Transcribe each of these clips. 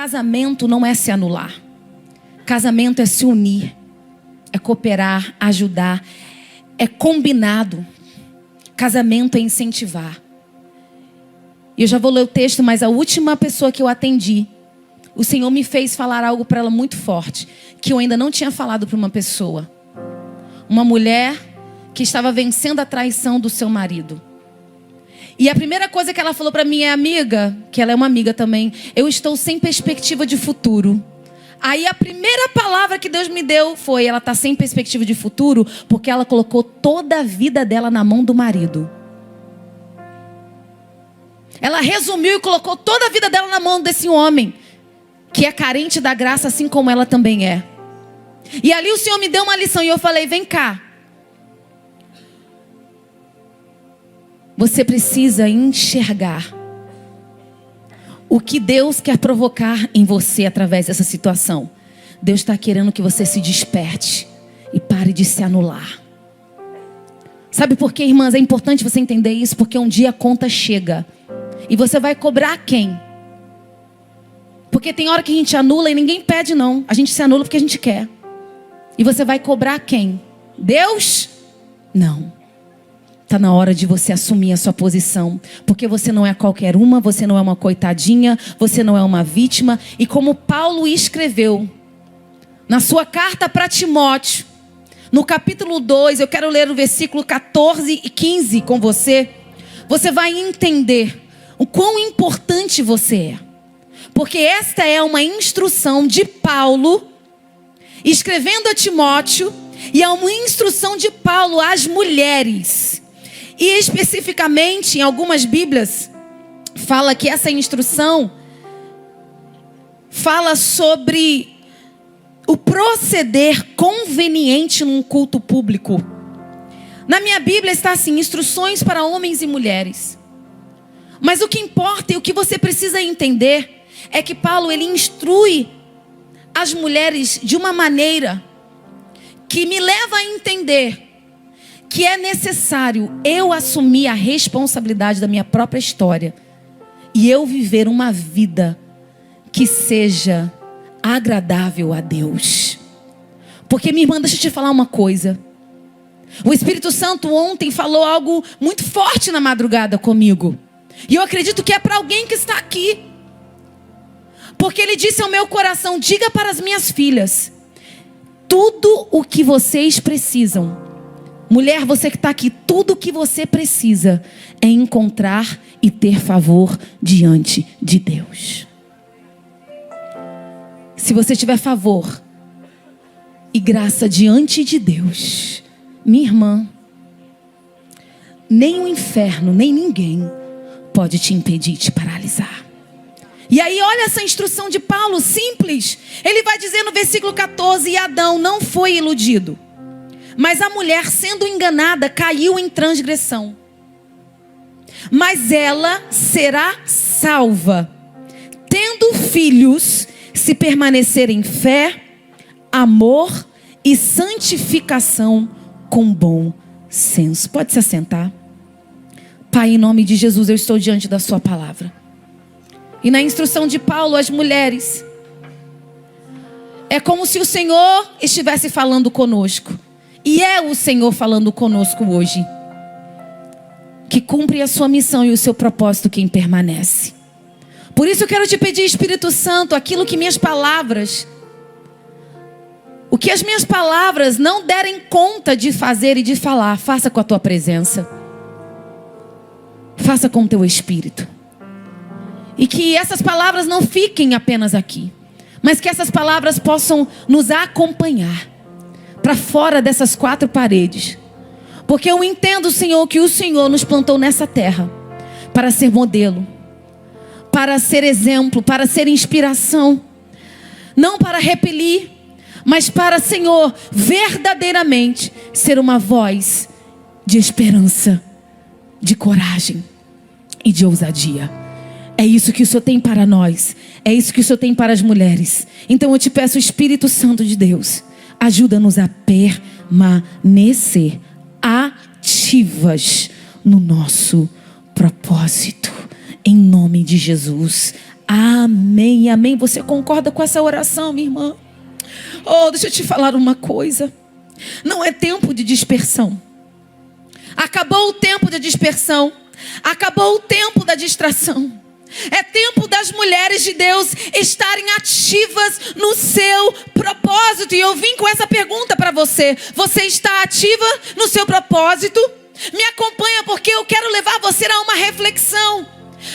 casamento não é se anular. Casamento é se unir, é cooperar, ajudar, é combinado. Casamento é incentivar. E eu já vou ler o texto, mas a última pessoa que eu atendi, o Senhor me fez falar algo para ela muito forte, que eu ainda não tinha falado para uma pessoa. Uma mulher que estava vencendo a traição do seu marido. E a primeira coisa que ela falou para mim é: amiga, que ela é uma amiga também, eu estou sem perspectiva de futuro. Aí a primeira palavra que Deus me deu foi: ela está sem perspectiva de futuro porque ela colocou toda a vida dela na mão do marido. Ela resumiu e colocou toda a vida dela na mão desse homem, que é carente da graça, assim como ela também é. E ali o Senhor me deu uma lição e eu falei: vem cá. Você precisa enxergar o que Deus quer provocar em você através dessa situação. Deus está querendo que você se desperte e pare de se anular. Sabe por quê, irmãs? É importante você entender isso, porque um dia a conta chega. E você vai cobrar quem? Porque tem hora que a gente anula e ninguém pede não. A gente se anula porque a gente quer. E você vai cobrar quem? Deus? Não. Está na hora de você assumir a sua posição. Porque você não é qualquer uma, você não é uma coitadinha, você não é uma vítima. E como Paulo escreveu na sua carta para Timóteo, no capítulo 2, eu quero ler o versículo 14 e 15 com você. Você vai entender o quão importante você é. Porque esta é uma instrução de Paulo, escrevendo a Timóteo, e é uma instrução de Paulo às mulheres. E especificamente, em algumas Bíblias, fala que essa instrução fala sobre o proceder conveniente num culto público. Na minha Bíblia está assim: instruções para homens e mulheres. Mas o que importa e o que você precisa entender é que Paulo, ele instrui as mulheres de uma maneira que me leva a entender que é necessário eu assumir a responsabilidade da minha própria história e eu viver uma vida que seja agradável a Deus. Porque, minha irmã, deixa eu te falar uma coisa. O Espírito Santo ontem falou algo muito forte na madrugada comigo. E eu acredito que é para alguém que está aqui. Porque ele disse ao meu coração: diga para as minhas filhas tudo o que vocês precisam. Mulher, você que está aqui, tudo o que você precisa é encontrar e ter favor diante de Deus. Se você tiver favor e graça diante de Deus, minha irmã, nem o inferno, nem ninguém pode te impedir, te paralisar. E aí olha essa instrução de Paulo, simples. Ele vai dizer no versículo 14: e Adão não foi iludido, mas a mulher, sendo enganada, caiu em transgressão. Mas ela será salva, tendo filhos, se permanecer em fé, amor e santificação com bom senso. Pode se assentar. Pai, em nome de Jesus, eu estou diante da sua palavra. E na instrução de Paulo às mulheres, é como se o Senhor estivesse falando conosco. E é o Senhor falando conosco hoje. Que cumpre a sua missão e o seu propósito quem permanece. Por isso eu quero te pedir, Espírito Santo, aquilo que minhas palavras, o que as minhas palavras não derem conta de fazer e de falar, faça com a tua presença. Faça com o teu Espírito. E que essas palavras não fiquem apenas aqui, mas que essas palavras possam nos acompanhar para fora dessas quatro paredes. Porque eu entendo, Senhor, que o Senhor nos plantou nessa terra para ser modelo, para ser exemplo, para ser inspiração. Não para repelir, mas para, Senhor, verdadeiramente ser uma voz de esperança, de coragem e de ousadia. É isso que o Senhor tem para nós. É isso que o Senhor tem para as mulheres. Então eu te peço, Espírito Santo de Deus, ajuda-nos a permanecer ativas no nosso propósito. Em nome de Jesus. Amém, amém. Você concorda com essa oração, minha irmã? Oh, deixa eu te falar uma coisa. Não é tempo de dispersão. Acabou o tempo de dispersão. Acabou o tempo da distração. É tempo das mulheres de Deus estarem ativas no seu propósito. E eu vim com essa pergunta para você. Você está ativa no seu propósito? Me acompanha, porque eu quero levar você a uma reflexão.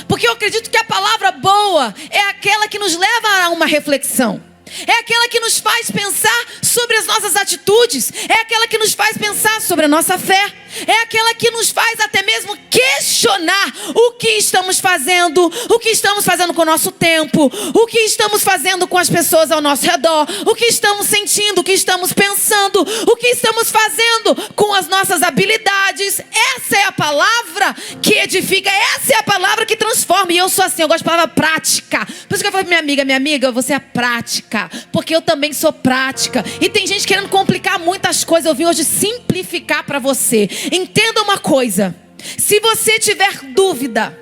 Porque eu acredito que a palavra boa é aquela que nos leva a uma reflexão. É aquela que nos faz pensar sobre as nossas atitudes. É aquela que nos faz pensar sobre a nossa fé. É aquela que nos faz até mesmo questionar o que estamos fazendo. O que estamos fazendo com o nosso tempo. O que estamos fazendo com as pessoas ao nosso redor. O que estamos sentindo, o que estamos pensando. O que estamos fazendo com as nossas habilidades. Essa é a palavra que edifica. Essa é a palavra que transforma. E eu sou assim, eu gosto de palavra prática. Por isso que eu falei pra minha amiga, você é prática. Porque eu também sou prática. E tem gente querendo complicar muitas coisas. Eu vim hoje simplificar para você. Entenda uma coisa. Se você tiver dúvida,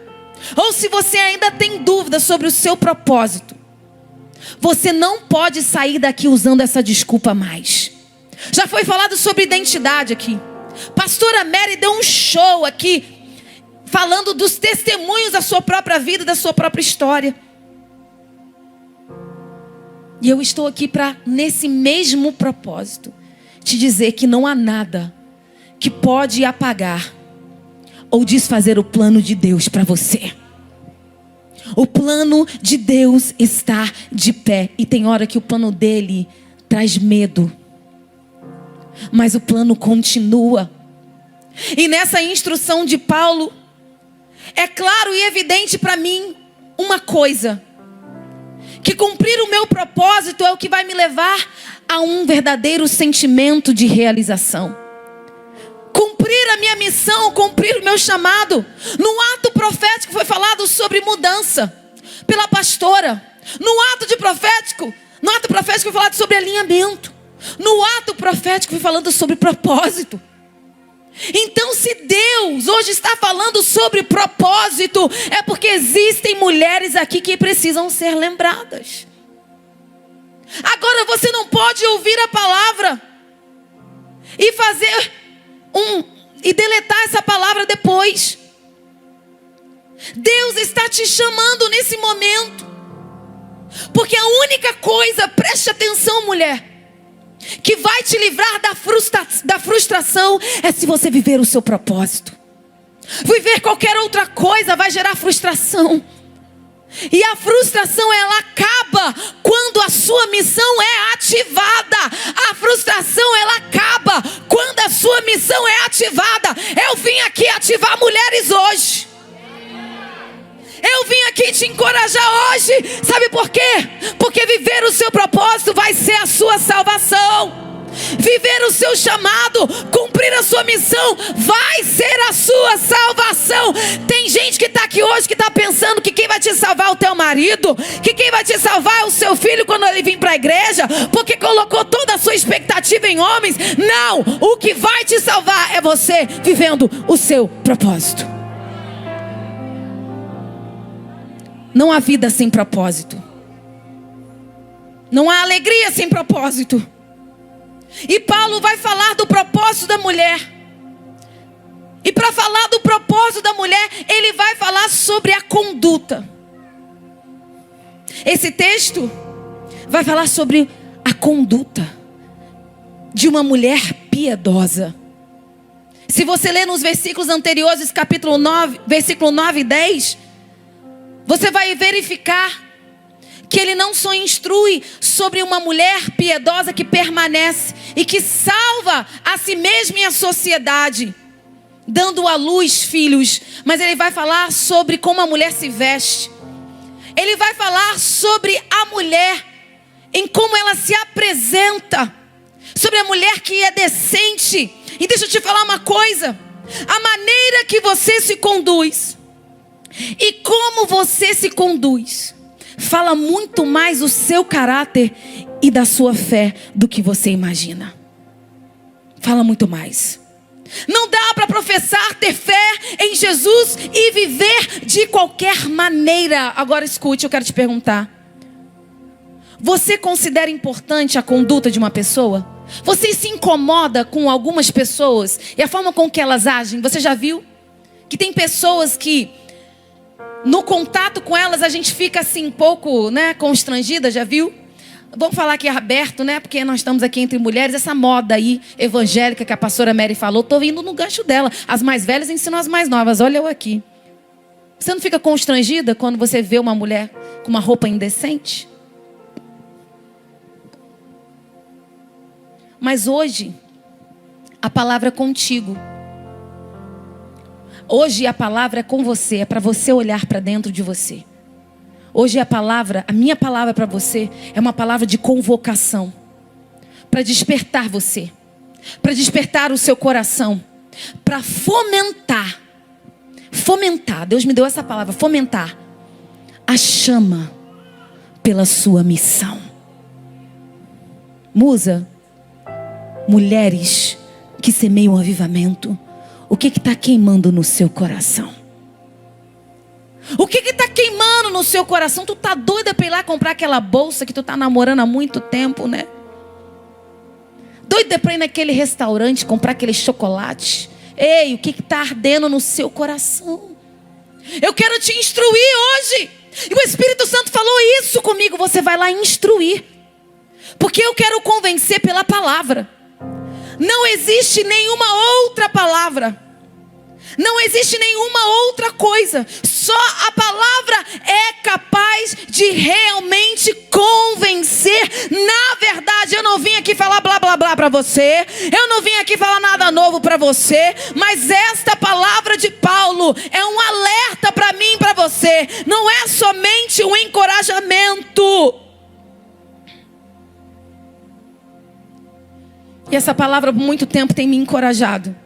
ou se você ainda tem dúvida sobre o seu propósito, você não pode sair daqui usando essa desculpa mais. Já foi falado sobre identidade aqui. Pastora Mary deu um show aqui, falando dos testemunhos da sua própria vida, da sua própria história. E eu estou aqui para, nesse mesmo propósito, te dizer que não há nada que pode apagar ou desfazer o plano de Deus para você. O plano de Deus está de pé. E tem hora que o plano dele traz medo, mas o plano continua. E nessa instrução de Paulo, é claro e evidente para mim uma coisa: que cumprir o meu propósito é o que vai me levar a um verdadeiro sentimento de realização. Cumprir a minha missão, cumprir o meu chamado. No ato profético foi falado sobre mudança pela pastora. No ato profético foi falado sobre alinhamento. No ato profético foi falando sobre propósito. Então, se Deus hoje está falando sobre propósito, é porque existem mulheres aqui que precisam ser lembradas. Agora você não pode ouvir a palavra e fazer e deletar essa palavra depois. Deus está te chamando nesse momento, porque a única coisa, preste atenção, mulher, que vai te livrar da frustração é se você viver o seu propósito. Viver qualquer outra coisa vai gerar frustração. E a frustração, ela acaba quando a sua missão é ativada. A frustração, ela acaba quando a sua missão é ativada. Eu vim aqui ativar mulheres hoje. Eu vim aqui te encorajar hoje. Sabe por quê? Porque viver o seu propósito vai ser a sua salvação. Viver o seu chamado, cumprir a sua missão, vai ser a sua salvação. Tem gente que está aqui hoje que está pensando que quem vai te salvar é o teu marido, que quem vai te salvar é o seu filho quando ele vir para a igreja, porque colocou toda a sua expectativa em homens. Não, o que vai te salvar é você vivendo o seu propósito. Não há vida sem propósito. Não há alegria sem propósito. E Paulo vai falar do propósito da mulher. E para falar do propósito da mulher, ele vai falar sobre a conduta. Esse texto vai falar sobre a conduta de uma mulher piedosa. Se você ler nos versículos anteriores, capítulo 9, versículo 9 e 10, você vai verificar que ele não só instrui sobre uma mulher piedosa que permanece e que salva a si mesma e a sociedade, dando à luz filhos, mas ele vai falar sobre como a mulher se veste. Ele vai falar sobre a mulher, em como ela se apresenta, sobre a mulher que é decente. E deixa eu te falar uma coisa: a maneira que você se conduz e como você se conduz fala muito mais o seu caráter e da sua fé do que você imagina. Fala muito mais. Não dá para para professar, ter fé em Jesus e viver de qualquer maneira. Agora escute, eu quero te perguntar. Você considera importante a conduta de uma pessoa? Você se incomoda com algumas pessoas e a forma com que elas agem? Você já viu? Que tem pessoas que no contato com elas a gente fica assim um pouco, constrangida, já viu? Vamos falar aqui aberto, porque nós estamos aqui entre mulheres. Essa moda aí evangélica que a pastora Mary falou, estou indo no gancho dela. As mais velhas ensinam as mais novas, olha eu aqui. Você não fica constrangida quando você vê uma mulher com uma roupa indecente? Mas hoje, a palavra é contigo. Hoje a palavra é com você, é para você olhar para dentro de você. Hoje a minha palavra para você é uma palavra de convocação. Para despertar você. Para despertar o seu coração. Para fomentar. Fomentar, Deus me deu essa palavra, fomentar. A chama pela sua missão. Musa. Mulheres que semeiam avivamento. O que está queimando no seu coração? O que está queimando no seu coração? Tu tá doida para ir lá comprar aquela bolsa que tu tá namorando há muito tempo, né? Doida para ir naquele restaurante comprar aquele chocolate? Ei, o que está ardendo no seu coração? Eu quero te instruir hoje. E o Espírito Santo falou isso comigo. Você vai lá instruir. Porque eu quero convencer pela palavra. Não existe nenhuma outra palavra. Não existe nenhuma outra coisa. Só a palavra é capaz de realmente convencer. Na verdade, eu não vim aqui falar blá blá blá para você. Eu não vim aqui falar nada novo para você. Mas esta palavra de Paulo é um alerta para mim e para você. Não é somente um encorajamento. E essa palavra por muito tempo tem me encorajado.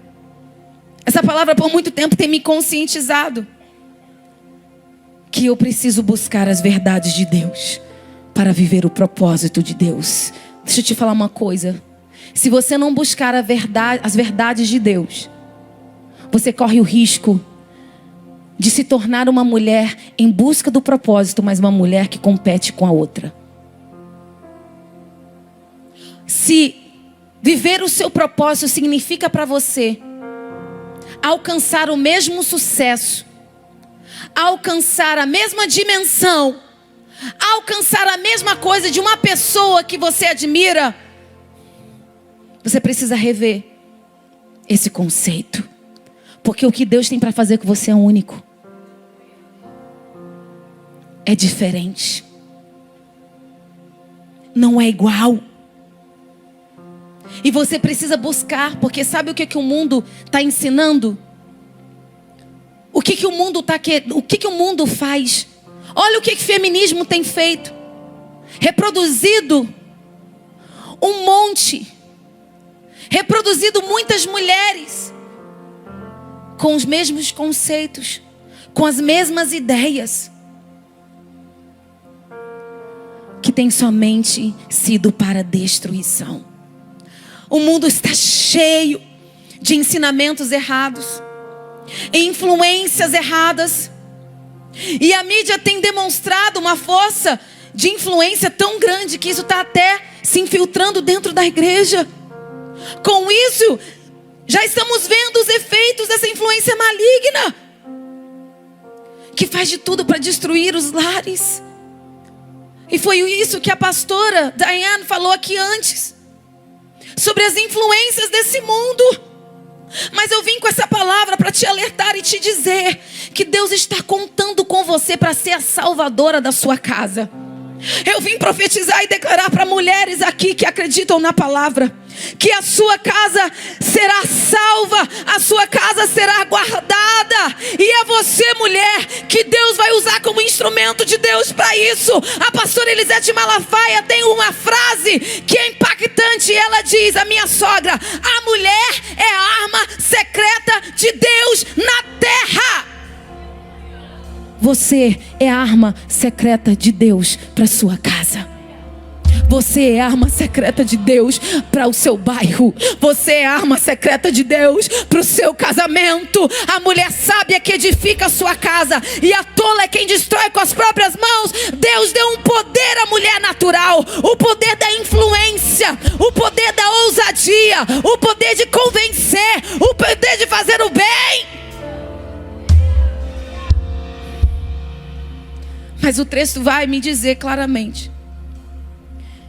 Essa palavra por muito tempo tem me conscientizado. Que eu preciso buscar as verdades de Deus. Para viver o propósito de Deus. Deixa eu te falar uma coisa. Se você não buscar as verdades de Deus. Você corre o risco de se tornar uma mulher em busca do propósito. Mas uma mulher que compete com a outra. Se viver o seu propósito significa para você alcançar o mesmo sucesso, alcançar a mesma dimensão, alcançar a mesma coisa de uma pessoa que você admira, você precisa rever esse conceito. Porque o que Deus tem para fazer com você é único. É diferente. Não é igual. E você precisa buscar, porque sabe o que o mundo está ensinando? O que o mundo faz? Olha o que o feminismo tem feito. Reproduzido um monte. Reproduzido muitas mulheres. Com os mesmos conceitos. Com as mesmas ideias. Que tem somente sido para destruição. O mundo está cheio de ensinamentos errados, influências erradas. E a mídia tem demonstrado uma força de influência tão grande que isso está até se infiltrando dentro da igreja. Com isso, já estamos vendo os efeitos dessa influência maligna, que faz de tudo para destruir os lares. E foi isso que a pastora Diane falou aqui antes. Sobre as influências desse mundo. Mas eu vim com essa palavra para te alertar e te dizer que Deus está contando com você para ser a salvadora da sua casa. Eu vim profetizar e declarar para mulheres aqui que acreditam na palavra, que a sua casa será salva, a sua casa será guardada. E é você, mulher, que Deus vai usar como instrumento de Deus para isso. A pastora Elisete Malafaia tem uma frase que é impactante. Ela diz, a minha sogra: a mulher é a arma secreta de Deus na terra. Você é a arma secreta de Deus para sua casa. Você é a arma secreta de Deus para o seu bairro. Você é a arma secreta de Deus para o seu casamento. A mulher sábia que edifica a sua casa, e a tola é quem destrói com as próprias mãos. Deus deu um poder à mulher natural, o poder da influência, o poder da ousadia, o poder de convencer, o poder de fazer o bem. Mas o texto vai me dizer claramente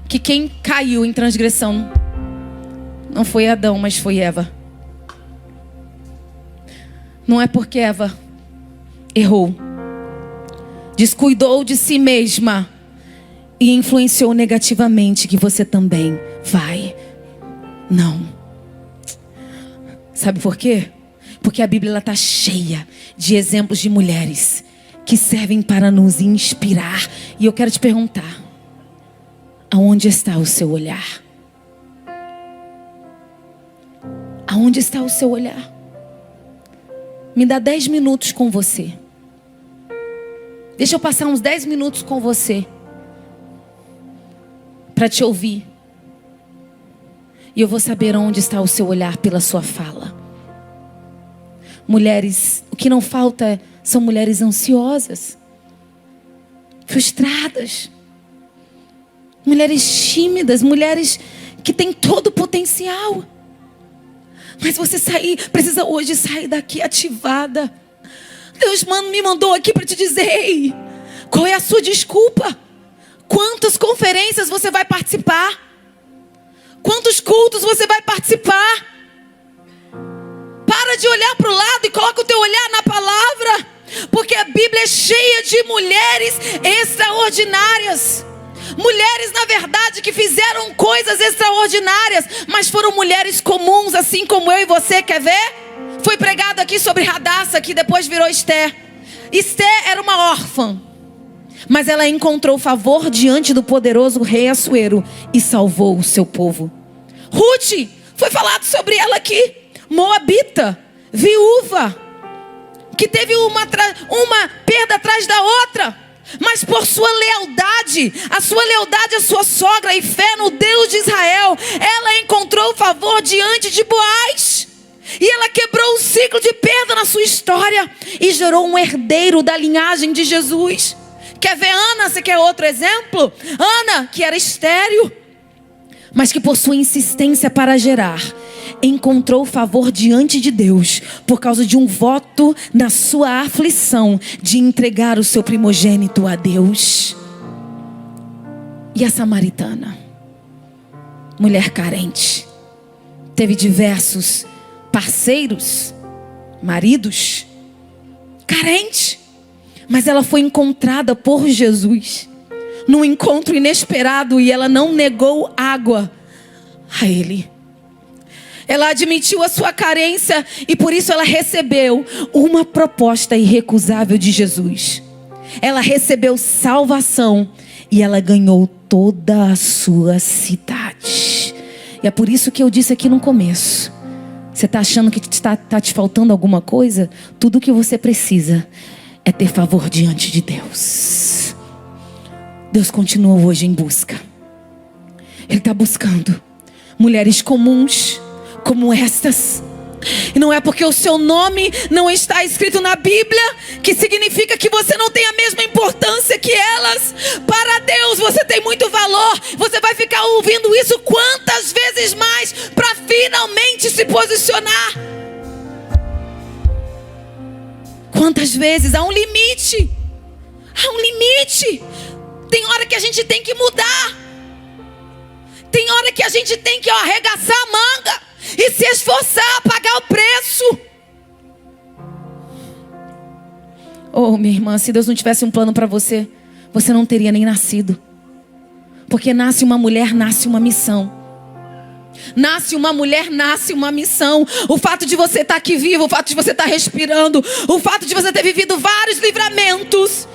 que quem caiu em transgressão não foi Adão, mas foi Eva. Não é porque Eva errou, descuidou de si mesma e influenciou negativamente que você também vai. Não. Sabe por quê? Porque a Bíblia está cheia de exemplos de mulheres que servem para nos inspirar. E eu quero te perguntar: aonde está o seu olhar? Aonde está o seu olhar? Me dá 10 minutos com você. Deixa eu passar uns 10 minutos com você para te ouvir. E eu vou saber onde está o seu olhar pela sua fala. Mulheres, o que não falta são mulheres ansiosas, frustradas, mulheres tímidas, mulheres que têm todo o potencial. Mas você precisa hoje sair daqui ativada. Deus me mandou aqui para te dizer: ei, qual é a sua desculpa? Quantas conferências você vai participar? Quantos cultos você vai participar? Para de olhar para o lado e coloca o teu olhar na palavra. Porque a Bíblia é cheia de mulheres extraordinárias. Mulheres, na verdade, que fizeram coisas extraordinárias, mas foram mulheres comuns, assim como eu e você. Quer ver? Foi pregado aqui sobre Radassa, que depois virou Esther. Esther era uma órfã, mas ela encontrou favor diante do poderoso rei Assuero e salvou o seu povo. Ruth, foi falado sobre ela aqui. Moabita, viúva, que teve uma perda atrás da outra, mas por sua lealdade, a sua sogra e fé no Deus de Israel, ela encontrou favor diante de Boaz. E ela quebrou o ciclo de perda na sua história e gerou um herdeiro da linhagem de Jesus. Quer ver Ana? Você quer outro exemplo? Ana, que era estéril, mas que por sua insistência para gerar, encontrou favor diante de Deus por causa de um voto na sua aflição de entregar o seu primogênito a Deus. E a samaritana, mulher carente, teve diversos parceiros, maridos, carente, mas ela foi encontrada por Jesus num encontro inesperado e ela não negou água a Ele. Ela admitiu a sua carência e por isso ela recebeu uma proposta irrecusável de Jesus. Ela recebeu salvação e ela ganhou toda a sua cidade. E é por isso que eu disse aqui no começo: você está achando que está te faltando alguma coisa? Tudo o que você precisa é ter favor diante de Deus. Deus continua hoje em busca. Ele está buscando mulheres comuns como estas. E não é porque o seu nome não está escrito na Bíblia que significa que você não tem a mesma importância que elas. Para Deus você tem muito valor. Você vai ficar ouvindo isso quantas vezes mais para finalmente se posicionar? Quantas vezes? Há um limite. Há um limite. Tem hora que a gente tem que mudar. Tem hora que a gente tem que arregaçar a manga e se esforçar a pagar o preço. Oh, minha irmã, se Deus não tivesse um plano para você, você não teria nem nascido. Porque nasce uma mulher, nasce uma missão. Nasce uma mulher, nasce uma missão. O fato de você estar aqui vivo, o fato de você estar respirando, o fato de você ter vivido vários livramentos.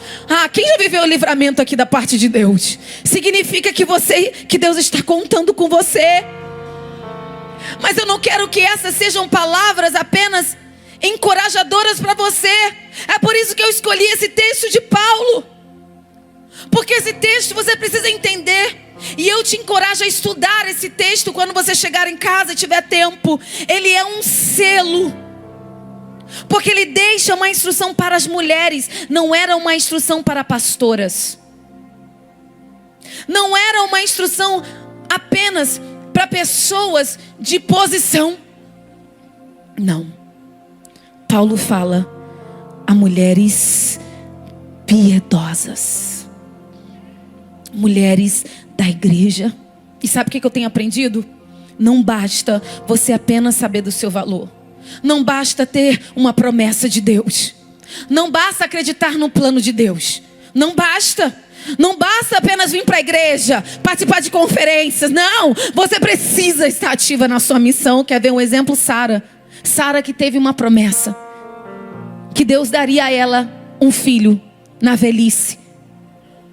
Quem já viveu o livramento aqui da parte de Deus? Significa que Deus está contando com você. Mas eu não quero que essas sejam palavras apenas encorajadoras para você. É por isso que eu escolhi esse texto de Paulo. Porque esse texto você precisa entender E eu te encorajo a estudar esse texto quando você chegar em casa e tiver tempo. Ele é um selo, porque ele deixa uma instrução para as mulheres. Não era uma instrução para pastoras. Não era uma instrução apenas para pessoas de posição. Não. Paulo fala a mulheres piedosas, mulheres da igreja. E sabe o que eu tenho aprendido? Não basta você apenas saber do seu valor. Não basta ter uma promessa de Deus. Não basta acreditar no plano de Deus. Não basta. Não basta apenas vir para a igreja, participar de conferências. Não, você precisa estar ativa na sua missão. Quer ver um exemplo? Sara que teve uma promessa, que Deus daria a ela um filho na velhice.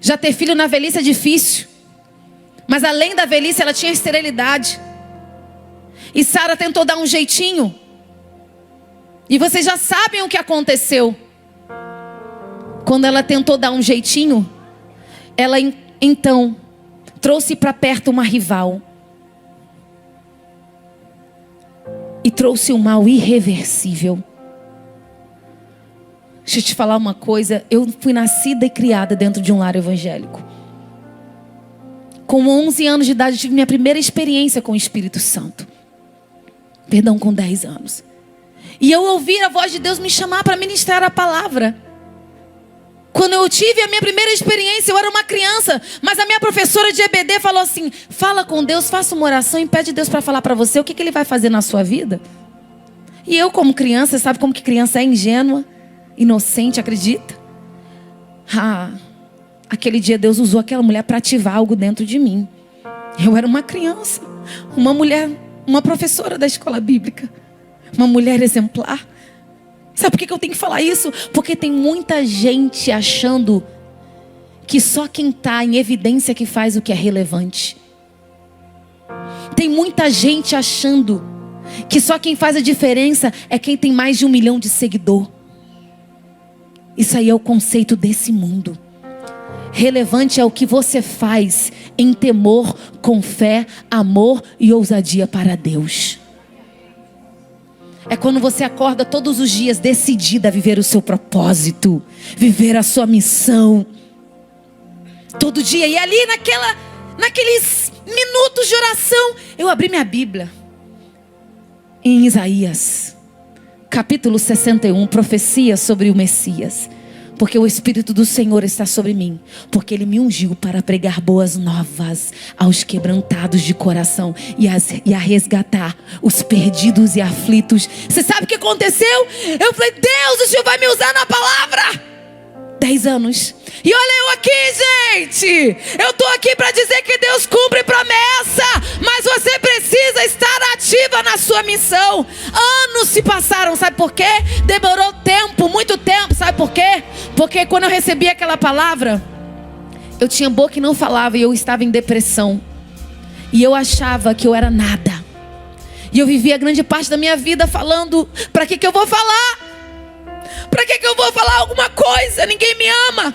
Já ter filho na velhice é difícil, mas além da velhice ela tinha esterilidade. E Sara tentou dar um jeitinho. E vocês já sabem o que aconteceu. Quando ela tentou dar um jeitinho, ela então trouxe para perto uma rival. E trouxe um mal irreversível. Deixa eu te falar uma coisa. Eu fui nascida e criada dentro de um lar evangélico. Com 11 anos de idade, eu tive minha primeira experiência com o Espírito Santo. Perdão, com 10 anos. E eu ouvi a voz de Deus me chamar para ministrar a palavra. Quando eu tive a minha primeira experiência, eu era uma criança, mas a minha professora de EBD falou assim: fala com Deus, faça uma oração e pede Deus para falar para você o que Ele vai fazer na sua vida. E eu, como criança, sabe como que criança é ingênua, inocente, acredita? Aquele dia Deus usou aquela mulher para ativar algo dentro de mim. Eu era uma criança, uma mulher, uma professora da escola bíblica, uma mulher exemplar. Sabe por que eu tenho que falar isso? Porque tem muita gente achando que só quem está em evidência que faz o que é relevante. Tem muita gente achando que só quem faz a diferença é quem tem mais de 1 milhão de seguidor. Isso aí é o conceito desse mundo. Relevante é o que você faz em temor, com fé, amor e ousadia para Deus. É quando você acorda todos os dias decidida a viver o seu propósito, viver a sua missão. Todo dia. E ali naqueles minutos de oração, eu abri minha Bíblia. Em Isaías, capítulo 61, profecia sobre o Messias. Porque o Espírito do Senhor está sobre mim, porque Ele me ungiu para pregar boas novas aos quebrantados de coração e a resgatar os perdidos e aflitos. Você sabe o que aconteceu? Eu falei: Deus, o Senhor vai me usar na palavra. 10 anos. E olha eu aqui, gente. Eu estou aqui para dizer que Deus cumpre promessa, mas você precisa estar ativa na sua missão. Anos se passaram, sabe por quê? Demorou tempo, muito tempo, sabe por quê? Porque quando eu recebi aquela palavra, eu tinha boca e não falava, e eu estava em depressão. E eu achava que eu era nada. E eu vivia grande parte da minha vida falando: para que eu vou falar? Para que eu vou falar alguma coisa? Ninguém me ama.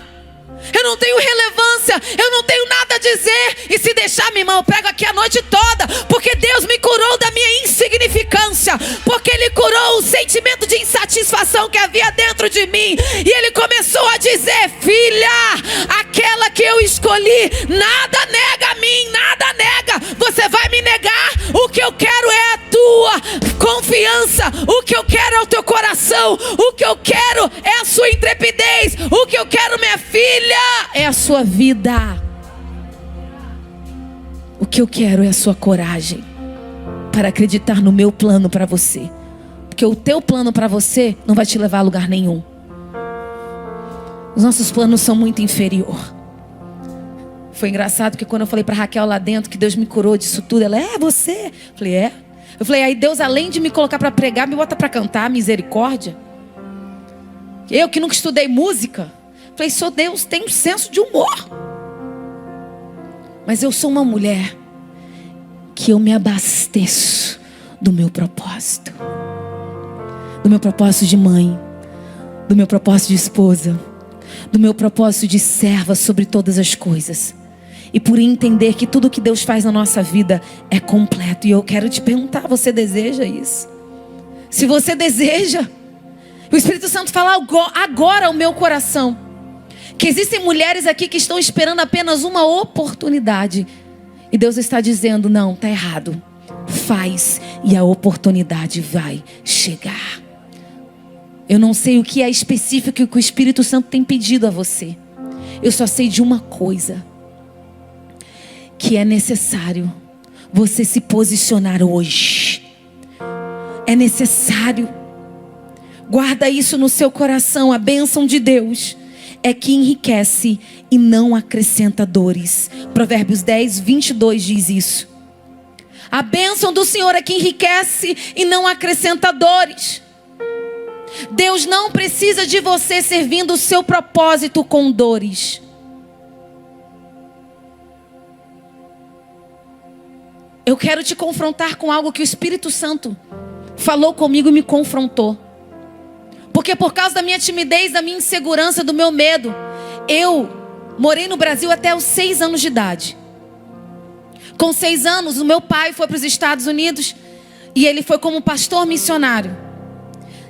Eu não tenho relevância. Eu não tenho nada a dizer. E se deixar, minha irmã, eu prego aqui a noite toda. Porque Deus me curou da minha insignificância. Porque Ele curou o sentimento de insatisfação que havia dentro de mim. E Ele começou a dizer: filha, aquela que eu escolhi, nada nega a mim, nada nega. Você vai me negar? O que eu quero é a tua confiança. O que eu quero é o teu coração. O que eu quero é a sua intrepidez. O que eu quero, minha filha, é a sua vida. O que eu quero é a sua coragem para acreditar no meu plano para você. Porque o teu plano para você não vai te levar a lugar nenhum. Os nossos planos são muito inferior. Foi engraçado que quando eu falei para Raquel lá dentro que Deus me curou disso tudo, ela: é você? Eu falei: é. Eu falei: aí Deus, além de me colocar para pregar, me bota para cantar, misericórdia. Eu que nunca estudei música. Falei: sou Deus, tenho senso de humor. Mas eu sou uma mulher que eu me abasteço do meu propósito. Do meu propósito de mãe. Do meu propósito de esposa. Do meu propósito de serva sobre todas as coisas. e por entender que tudo que Deus faz na nossa vida é completo. E eu quero te perguntar, você deseja isso? Se você deseja, o Espírito Santo fala agora ao meu coração, que existem mulheres aqui que estão esperando apenas uma oportunidade. E Deus está dizendo, não, está errado. Faz e a oportunidade vai chegar. Eu não sei o que é específico que o Espírito Santo tem pedido a você. Eu só sei de uma coisa. Que é necessário você se posicionar hoje. É necessário. Guarda isso no seu coração. A bênção de Deus é que enriquece e não acrescenta dores. Provérbios 10, 22 diz isso. A bênção do Senhor é que enriquece e não acrescenta dores. Deus não precisa de você servindo o seu propósito com dores. Eu quero te confrontar com algo que o Espírito Santo falou comigo e me confrontou. Porque por causa da minha timidez, da minha insegurança, do meu medo, eu morei no Brasil até os 6 anos de idade. Com 6 anos, o meu pai foi para os Estados Unidos e ele foi como pastor missionário.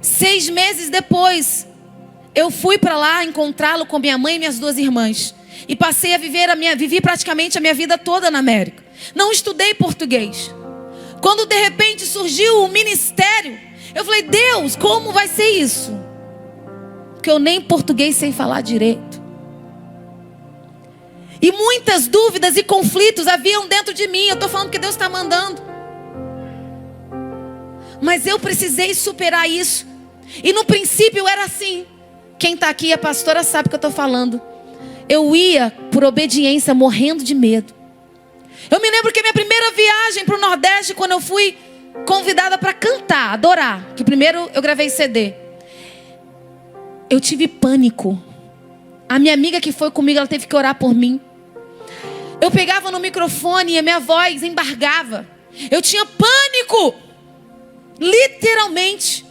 6 meses depois, eu fui para lá encontrá-lo com minha mãe e minhas 2 irmãs. E passei a vivi praticamente a minha vida toda na América. Não estudei português. Quando de repente surgiu o ministério, eu falei, Deus, como vai ser isso? Porque eu nem português sei falar direito. E muitas dúvidas e conflitos haviam dentro de mim. Eu estou falando que Deus está mandando. Mas eu precisei superar isso. E no princípio era assim. Quem está aqui, a pastora, sabe o que eu estou falando. Eu ia por obediência, morrendo de medo. Eu me lembro que a minha primeira viagem para o Nordeste, quando eu fui convidada para cantar, adorar, que primeiro eu gravei CD, eu tive pânico. A minha amiga que foi comigo, ela teve que orar por mim. Eu pegava no microfone e a minha voz embargava. Eu tinha pânico, literalmente.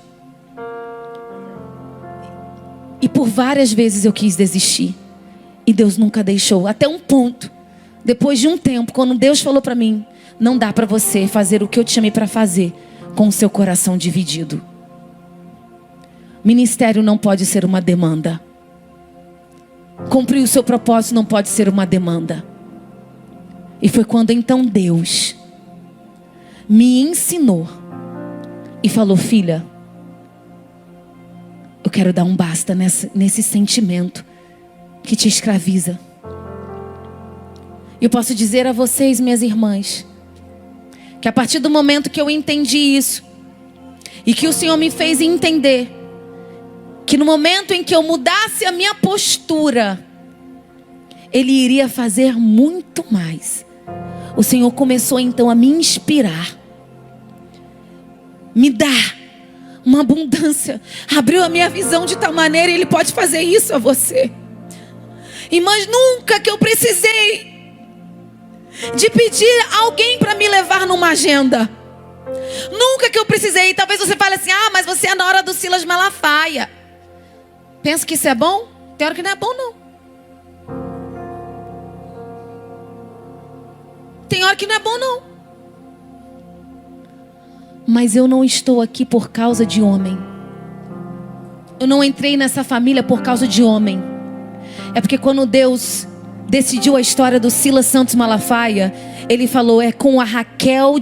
E por várias vezes eu quis desistir. E Deus nunca deixou, até um ponto. Depois de um tempo, quando Deus falou para mim, não dá para você fazer o que eu te chamei para fazer com o seu coração dividido. Ministério não pode ser uma demanda. Cumprir o seu propósito não pode ser uma demanda. E foi quando então Deus me ensinou e falou, filha, eu quero dar um basta nesse sentimento que te escraviza. Eu posso dizer a vocês, minhas irmãs, que a partir do momento que eu entendi isso, e que o Senhor me fez entender, que no momento em que eu mudasse a minha postura, Ele iria fazer muito mais. O Senhor começou então a me inspirar, me dar uma abundância, abriu a minha visão de tal maneira, e Ele pode fazer isso a você. E mas nunca que eu precisei de pedir alguém para me levar numa agenda. Nunca que eu precisei. Talvez você fale assim, mas você é na hora do Silas Malafaia. Pensa que isso é bom? Tem hora que não é bom, não. Tem hora que não é bom, não. Mas eu não estou aqui por causa de homem. Eu não entrei nessa família por causa de homem. É porque quando Deus decidiu a história do Silas Santos Malafaia, Ele falou, é com a Raquel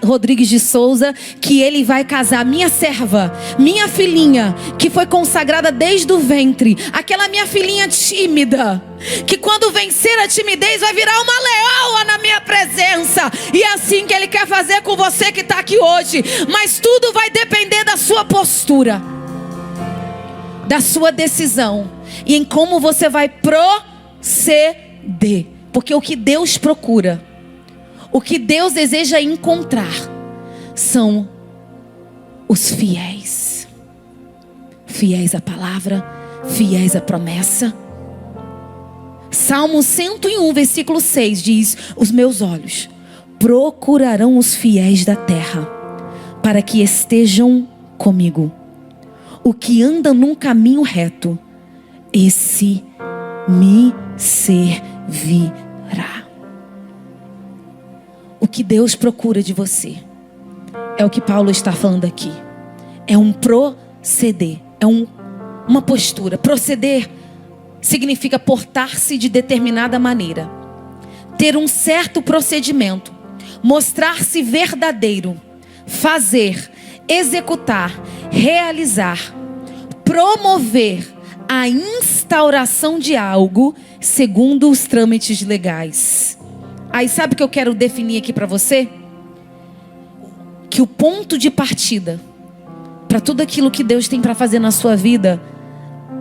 Rodrigues de Souza que Ele vai casar, minha serva, minha filhinha, que foi consagrada desde o ventre, aquela minha filhinha tímida, que quando vencer a timidez vai virar uma leoa na minha presença. E é assim que Ele quer fazer com você que está aqui hoje. Mas tudo vai depender da sua postura, da sua decisão e em como você vai proceder. Porque o que Deus procura, o que Deus deseja encontrar, são os fiéis. Fiéis à palavra, fiéis à promessa. Salmo 101, versículo 6 diz, os meus olhos procurarão os fiéis da terra, para que estejam comigo. O que anda num caminho reto, esse me servirá. O que Deus procura de você é o que Paulo está falando aqui. É um proceder, é uma postura. Proceder significa portar-se de determinada maneira, ter um certo procedimento, mostrar-se verdadeiro, fazer, executar, realizar, promover a instauração de algo segundo os trâmites legais. Aí sabe o que eu quero definir aqui para você? Que o ponto de partida para tudo aquilo que Deus tem para fazer na sua vida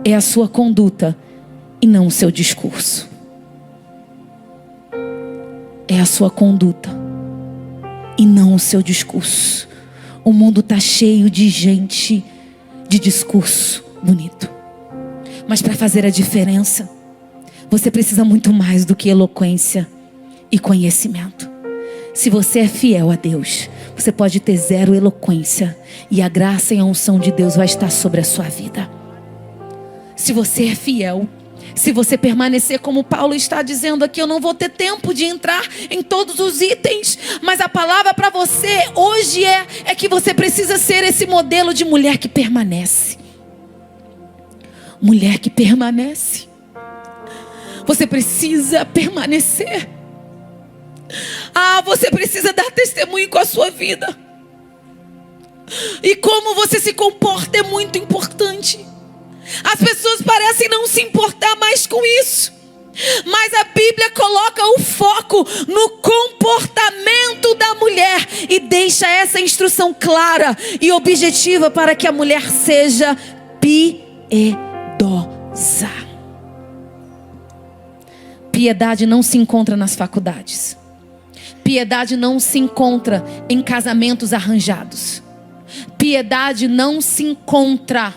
é a sua conduta e não o seu discurso. É a sua conduta e não o seu discurso. O mundo está cheio de gente de discurso bonito, mas para fazer a diferença você precisa muito mais do que eloquência e conhecimento. Se você é fiel a Deus, você pode ter zero eloquência e a graça e a unção de Deus vai estar sobre a sua vida. Se você é fiel, se você permanecer como Paulo está dizendo aqui, eu não vou ter tempo de entrar em todos os itens, mas a palavra para você hoje é que você precisa ser esse modelo de mulher que permanece. Mulher que permanece. Você precisa permanecer. Você precisa dar testemunho com a sua vida. E como você se comporta é muito importante. As pessoas parecem não se importar mais com isso, mas a Bíblia coloca o foco no comportamento da mulher e deixa essa instrução clara e objetiva para que a mulher seja piedosa. Piedade não se encontra nas faculdades. Piedade não se encontra em casamentos arranjados. Piedade não se encontra,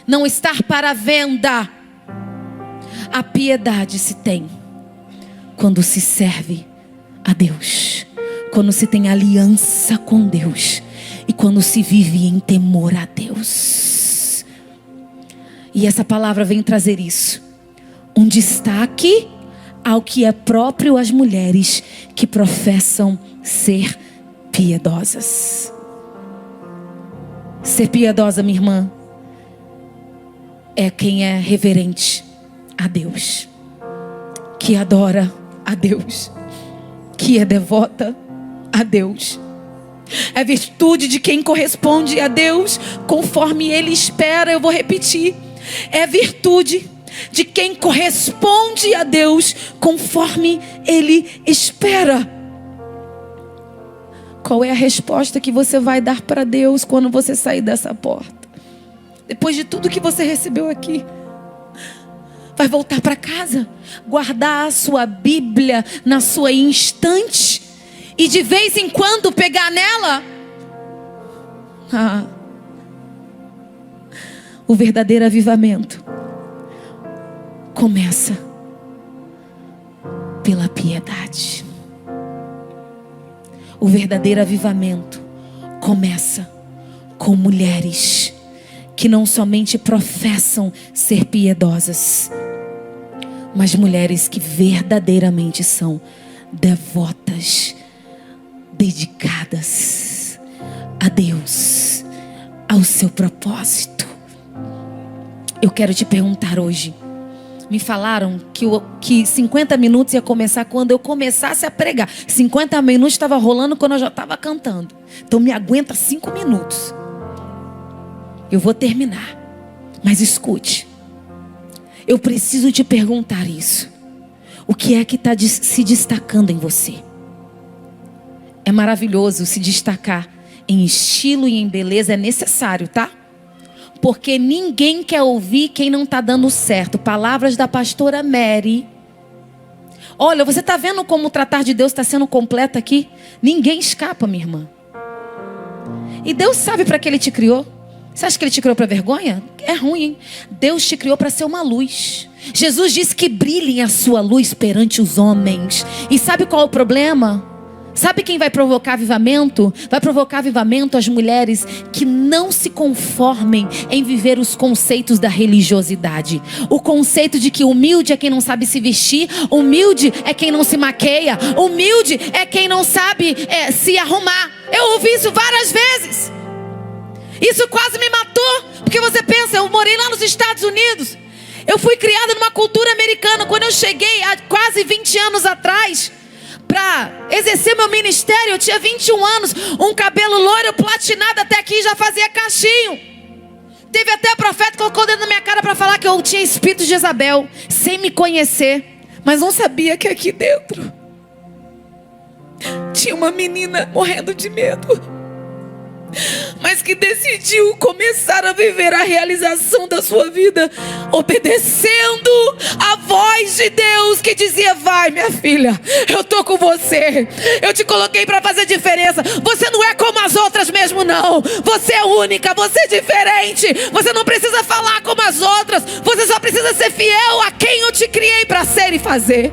não estar para venda. A piedade se tem quando se serve a Deus, quando se tem aliança com Deus e quando se vive em temor a Deus. E essa palavra vem trazer isso, um destaque ao que é próprio às mulheres que professam ser piedosas. Ser piedosa, minha irmã, é quem é reverente a Deus, que adora a Deus, que é devota a Deus. É virtude de quem corresponde a Deus conforme Ele espera. Eu vou repetir: é virtude de quem corresponde a Deus conforme Ele espera. Qual é a resposta que você vai dar para Deus quando você sair dessa porta? Depois de tudo que você recebeu aqui, vai voltar para casa, guardar a sua Bíblia na sua estante e de vez em quando pegar nela? O verdadeiro avivamento começa pela piedade. O verdadeiro avivamento começa com mulheres que não somente professam ser piedosas, mas mulheres que verdadeiramente são devotas, dedicadas a Deus, ao seu propósito. Eu quero te perguntar hoje. Me falaram que 50 minutos ia começar quando eu começasse a pregar. 50 minutos estava rolando quando eu já estava cantando. Então me aguenta 5 minutos. Eu vou terminar. Mas escute. Eu preciso te perguntar isso. O que é que está se destacando em você? É maravilhoso se destacar em estilo e em beleza. É necessário, tá? Porque ninguém quer ouvir quem não está dando certo. Palavras da pastora Mary. Olha, você está vendo como o tratar de Deus está sendo completo aqui? Ninguém escapa, minha irmã. E Deus sabe para que Ele te criou. Você acha que Ele te criou para vergonha? É ruim, hein? Deus te criou para ser uma luz. Jesus disse que brilhe a sua luz perante os homens. E sabe qual é o problema? Sabe quem vai provocar avivamento? Vai provocar avivamento as mulheres que não se conformem em viver os conceitos da religiosidade. O conceito de que humilde é quem não sabe se vestir, humilde é quem não se maqueia, humilde é quem não sabe se arrumar. Eu ouvi isso várias vezes. Isso quase me matou, porque você pensa, eu morei lá nos Estados Unidos. Eu fui criada numa cultura americana. Quando eu cheguei há quase 20 anos atrás para exercer meu ministério, eu tinha 21 anos, um cabelo loiro platinado até aqui, já fazia cachinho. Teve até profeta que colocou dentro da minha cara para falar que eu tinha espírito de Jezabel, sem me conhecer, mas não sabia que aqui dentro tinha uma menina morrendo de medo, mas que decidiu começar a viver a realização da sua vida, obedecendo a voz de Deus que dizia: vai, minha filha, eu tô com você, eu te coloquei para fazer diferença. Você não é como as outras mesmo não. Você é única, você é diferente. Você não precisa falar como as outras, você só precisa ser fiel a quem eu te criei para ser e fazer.